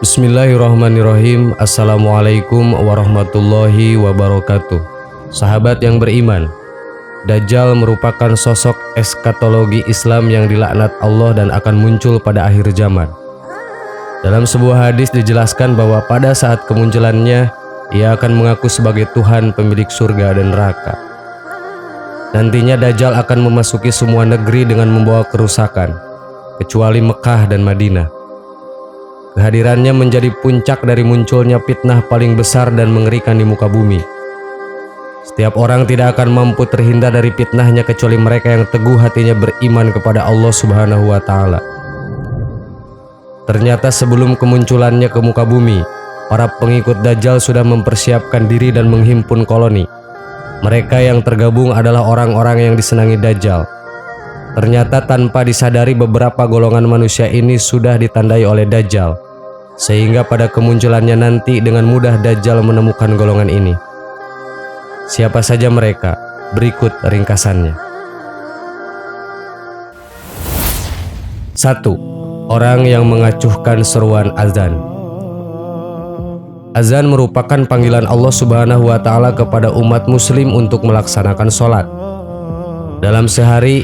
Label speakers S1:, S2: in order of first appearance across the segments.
S1: Bismillahirrahmanirrahim. Assalamualaikum warahmatullahi wabarakatuh. Sahabat yang beriman, Dajjal merupakan sosok eskatologi Islam yang dilaknat Allah dan akan muncul pada akhir zaman. Dalam sebuah hadis dijelaskan bahwa pada saat kemunculannya, ia akan mengaku sebagai Tuhan pemilik surga dan neraka. Nantinya Dajjal akan memasuki semua negeri dengan membawa kerusakan, kecuali Mekah dan Madinah. Kehadirannya menjadi puncak dari munculnya fitnah paling besar dan mengerikan di muka bumi. Setiap orang tidak akan mampu terhindar dari fitnahnya kecuali mereka yang teguh hatinya beriman kepada Allah Subhanahu wa Ta'ala. Ternyata sebelum kemunculannya ke muka bumi, para pengikut Dajjal sudah mempersiapkan diri dan menghimpun koloni. Mereka yang tergabung adalah orang-orang yang disenangi Dajjal. Ternyata tanpa disadari beberapa golongan manusia ini sudah ditandai oleh Dajjal, sehingga pada kemunculannya nanti dengan mudah Dajjal menemukan golongan ini. Siapa saja mereka? Berikut ringkasannya. 1. Orang yang mengacuhkan seruan azan. Azan merupakan panggilan Allah Subhanahu wa Ta'ala kepada umat muslim untuk melaksanakan sholat. Dalam sehari,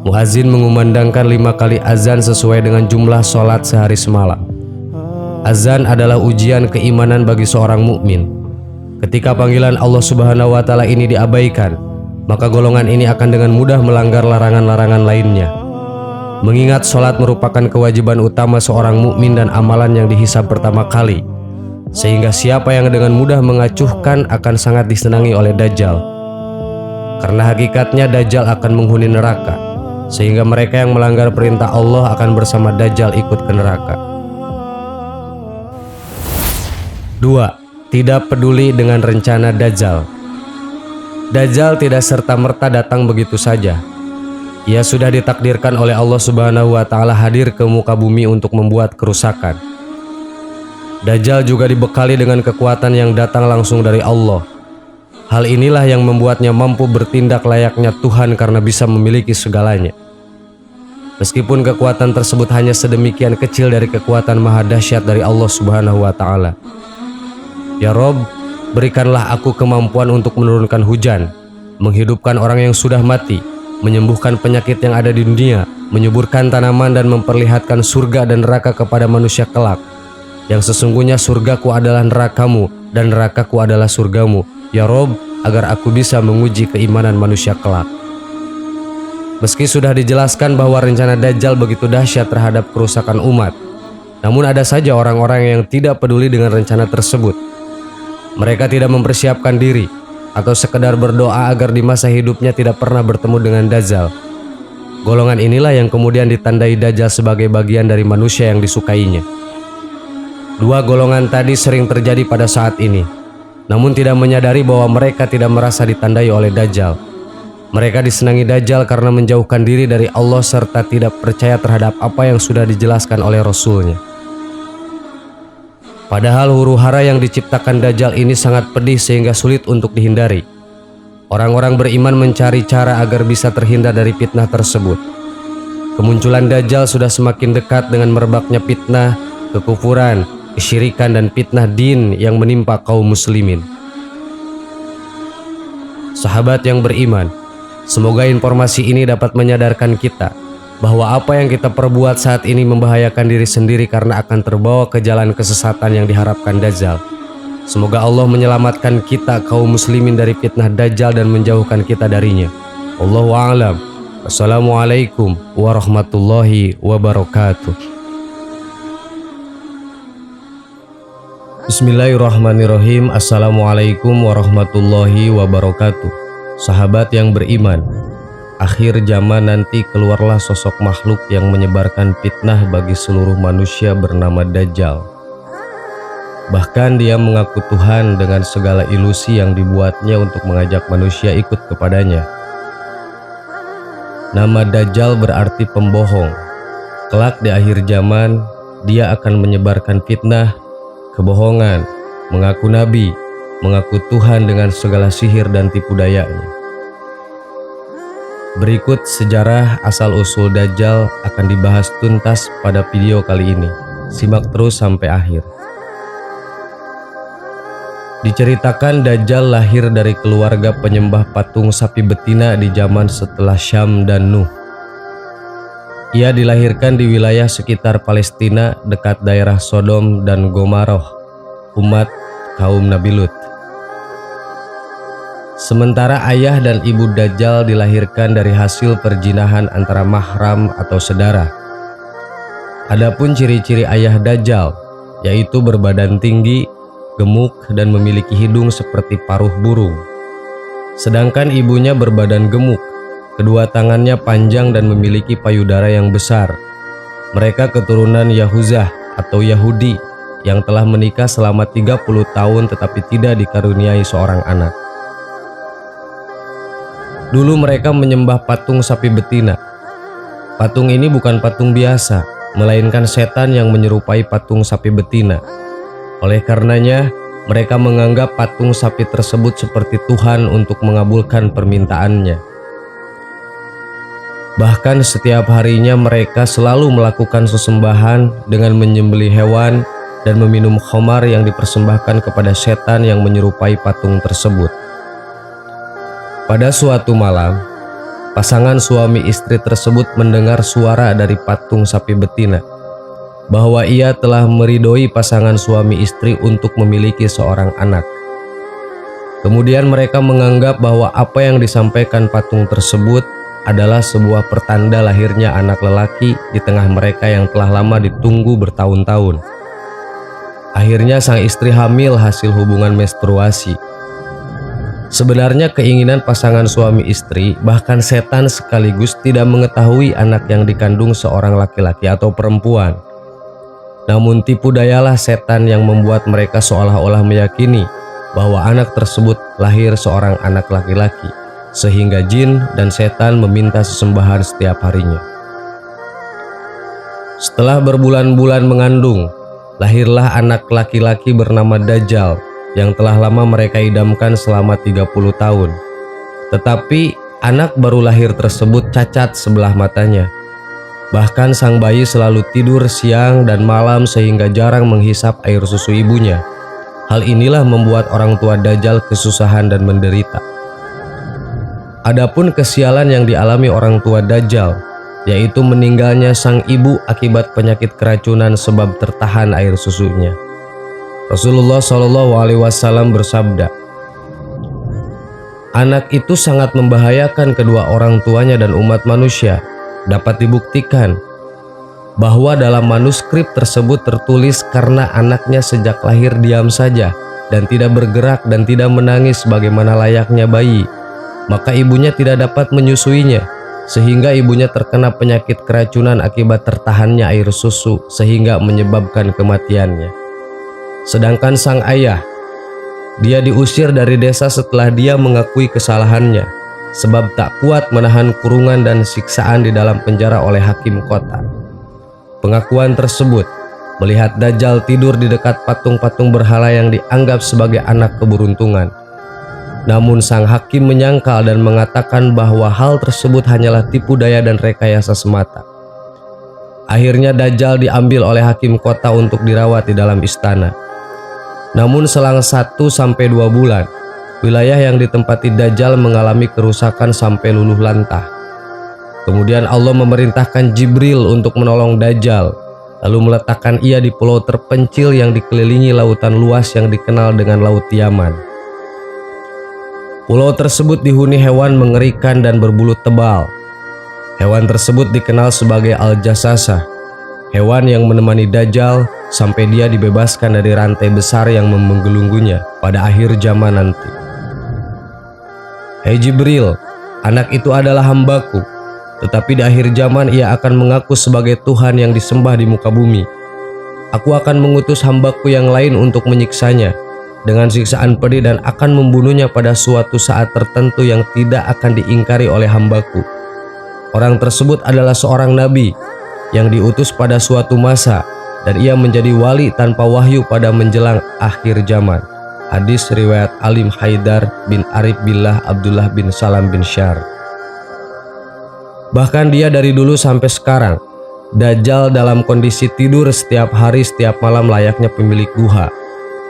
S1: muazin mengumandangkan 5 kali azan sesuai dengan jumlah sholat sehari semalam. Azan adalah ujian keimanan bagi seorang mukmin. Ketika panggilan Allah Subhanahu wa Ta'ala ini diabaikan, maka golongan ini akan dengan mudah melanggar larangan-larangan lainnya. Mengingat sholat merupakan kewajiban utama seorang mukmin dan amalan yang dihisab pertama kali, sehingga siapa yang dengan mudah mengacuhkan akan sangat disenangi oleh Dajjal. Karena hakikatnya Dajjal akan menghuni neraka, sehingga mereka yang melanggar perintah Allah akan bersama Dajjal ikut ke neraka. 2. Tidak peduli dengan rencana Dajjal. Dajjal tidak serta-merta datang begitu saja. Ia sudah ditakdirkan oleh Allah Subhanahu wa Ta'ala hadir ke muka bumi untuk membuat kerusakan. Dajjal juga dibekali dengan kekuatan yang datang langsung dari Allah. Hal inilah yang membuatnya mampu bertindak layaknya Tuhan karena bisa memiliki segalanya. Meskipun kekuatan tersebut hanya sedemikian kecil dari kekuatan maha dahsyat dari Allah Subhanahu wa Ta'ala. Ya Rob, berikanlah aku kemampuan untuk menurunkan hujan, menghidupkan orang yang sudah mati, menyembuhkan penyakit yang ada di dunia, menyuburkan tanaman dan memperlihatkan surga dan neraka kepada manusia kelak. Yang sesungguhnya surgaku adalah nerakamu dan nerakaku adalah surgamu. Ya Rob, agar aku bisa menguji keimanan manusia kelak. Meski sudah dijelaskan bahwa rencana Dajjal begitu dahsyat terhadap kerusakan umat, namun ada saja orang-orang yang tidak peduli dengan rencana tersebut. Mereka tidak mempersiapkan diri atau sekedar berdoa agar di masa hidupnya tidak pernah bertemu dengan Dajjal. Golongan inilah yang kemudian ditandai Dajjal sebagai bagian dari manusia yang disukainya. 2 golongan tadi sering terjadi pada saat ini, namun tidak menyadari bahwa mereka tidak merasa ditandai oleh Dajjal. Mereka disenangi Dajjal karena menjauhkan diri dari Allah serta tidak percaya terhadap apa yang sudah dijelaskan oleh Rasul-Nya. Padahal huru-hara yang diciptakan Dajjal ini sangat pedih sehingga sulit untuk dihindari. Orang-orang beriman mencari cara agar bisa terhindar dari fitnah tersebut. Kemunculan Dajjal sudah semakin dekat dengan merebaknya fitnah, kekufuran, kesyirikan dan fitnah din yang menimpa kaum muslimin. Sahabat yang beriman, semoga informasi ini dapat menyadarkan kita bahwa apa yang kita perbuat saat ini membahayakan diri sendiri karena akan terbawa ke jalan kesesatan yang diharapkan Dajjal. Semoga Allah menyelamatkan kita kaum muslimin dari fitnah Dajjal dan menjauhkan kita darinya. Wallahu a'lam. Wassalamualaikum warahmatullahi wabarakatuh. Bismillahirrahmanirrahim. Assalamualaikum warahmatullahi wabarakatuh. Sahabat yang beriman, akhir zaman nanti keluarlah sosok makhluk yang menyebarkan fitnah bagi seluruh manusia bernama Dajjal. Bahkan dia mengaku Tuhan dengan segala ilusi yang dibuatnya untuk mengajak manusia ikut kepadanya. Nama Dajjal berarti pembohong. Kelak di akhir zaman, dia akan menyebarkan fitnah, kebohongan, mengaku nabi, mengaku Tuhan dengan segala sihir dan tipu dayanya. Berikut sejarah asal-usul Dajjal akan dibahas tuntas pada video kali ini. Simak terus sampai akhir. Diceritakan Dajjal lahir dari keluarga penyembah patung sapi betina di zaman setelah Syam dan Nuh. Ia dilahirkan di wilayah sekitar Palestina dekat daerah Sodom dan Gomorrah, umat kaum Nabi Lut. Sementara ayah dan ibu Dajjal dilahirkan dari hasil perjinahan antara mahram atau sedara. Adapun ciri-ciri ayah Dajjal, yaitu berbadan tinggi, gemuk, dan memiliki hidung seperti paruh burung. Sedangkan ibunya berbadan gemuk, kedua tangannya panjang dan memiliki payudara yang besar. Mereka keturunan Yahuzah atau Yahudi yang telah menikah selama 30 tahun tetapi tidak dikaruniai seorang anak. Dulu mereka menyembah patung sapi betina. Patung ini bukan patung biasa, melainkan setan yang menyerupai patung sapi betina. Oleh karenanya, mereka menganggap patung sapi tersebut seperti Tuhan untuk mengabulkan permintaannya. Bahkan setiap harinya mereka selalu melakukan sesembahan dengan menyembelih hewan dan meminum khamar yang dipersembahkan kepada setan yang menyerupai patung tersebut. Pada suatu malam, pasangan suami istri tersebut mendengar suara dari patung sapi betina bahwa ia telah meridoi pasangan suami istri untuk memiliki seorang anak. Kemudian mereka menganggap bahwa apa yang disampaikan patung tersebut adalah sebuah pertanda lahirnya anak lelaki di tengah mereka yang telah lama ditunggu bertahun-tahun. Akhirnya sang istri hamil hasil hubungan menstruasi. Sebenarnya keinginan pasangan suami istri, bahkan setan sekaligus, tidak mengetahui anak yang dikandung seorang laki-laki atau perempuan. Namun tipu dayalah setan yang membuat mereka seolah-olah meyakini bahwa anak tersebut lahir seorang anak laki-laki, sehingga jin dan setan meminta sesembahan setiap harinya. Setelah berbulan-bulan mengandung, lahirlah anak laki-laki bernama Dajjal yang telah lama mereka idamkan selama 30 tahun. Tetapi anak baru lahir tersebut cacat sebelah matanya. Bahkan sang bayi selalu tidur siang dan malam sehingga jarang menghisap air susu ibunya. Hal inilah membuat orang tua Dajjal kesusahan dan menderita. Adapun kesialan yang dialami orang tua Dajjal, yaitu meninggalnya sang ibu akibat penyakit keracunan sebab tertahan air susunya. Rasulullah SAW bersabda, "Anak itu sangat membahayakan kedua orang tuanya dan umat manusia." Dapat dibuktikan bahwa dalam manuskrip tersebut tertulis karena anaknya sejak lahir diam saja dan tidak bergerak dan tidak menangis sebagaimana layaknya bayi, maka ibunya tidak dapat menyusuinya, sehingga ibunya terkena penyakit keracunan akibat tertahannya air susu sehingga menyebabkan kematiannya. Sedangkan sang ayah, dia diusir dari desa setelah dia mengakui kesalahannya, sebab tak kuat menahan kurungan dan siksaan di dalam penjara oleh hakim kota. Pengakuan tersebut melihat Dajjal tidur di dekat patung-patung berhala yang dianggap sebagai anak keberuntungan. Namun sang hakim menyangkal dan mengatakan bahwa hal tersebut hanyalah tipu daya dan rekayasa semata. Akhirnya Dajjal diambil oleh hakim kota untuk dirawat di dalam istana. Namun selang 1-2 bulan, wilayah yang ditempati Dajjal mengalami kerusakan sampai luluh lantah. Kemudian Allah memerintahkan Jibril untuk menolong Dajjal, lalu meletakkan ia di pulau terpencil yang dikelilingi lautan luas yang dikenal dengan Laut Yaman. Pulau tersebut dihuni hewan mengerikan dan berbulu tebal. Hewan tersebut dikenal sebagai Al-Jassasa, hewan yang menemani Dajjal sampai dia dibebaskan dari rantai besar yang menggelunggunya pada akhir zaman nanti. "Hei Jibril, anak itu adalah hambaku, tetapi di akhir zaman ia akan mengaku sebagai Tuhan yang disembah di muka bumi. Aku akan mengutus hambaku yang lain untuk menyiksanya dengan siksaan pedih dan akan membunuhnya pada suatu saat tertentu yang tidak akan diingkari oleh hambaku. Orang tersebut adalah seorang nabi yang diutus pada suatu masa, dan ia menjadi wali tanpa wahyu pada menjelang akhir zaman." Hadis riwayat Alim Haidar bin Arif Billah Abdullah bin Salam bin Syar. Bahkan dia dari dulu sampai sekarang, Dajjal dalam kondisi tidur setiap hari setiap malam layaknya pemilik guha.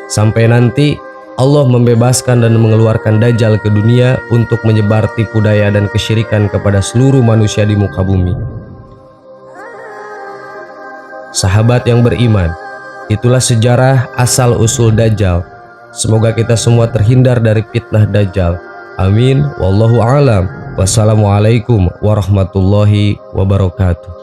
S1: Sampai nanti Allah membebaskan dan mengeluarkan Dajjal ke dunia untuk menyebar tipu daya dan kesyirikan kepada seluruh manusia di muka bumi. Sahabat yang beriman, itulah sejarah asal-usul Dajjal. Semoga kita semua terhindar dari fitnah Dajjal. Amin. Wallahu a'lam. Wassalamualaikum warahmatullahi wabarakatuh.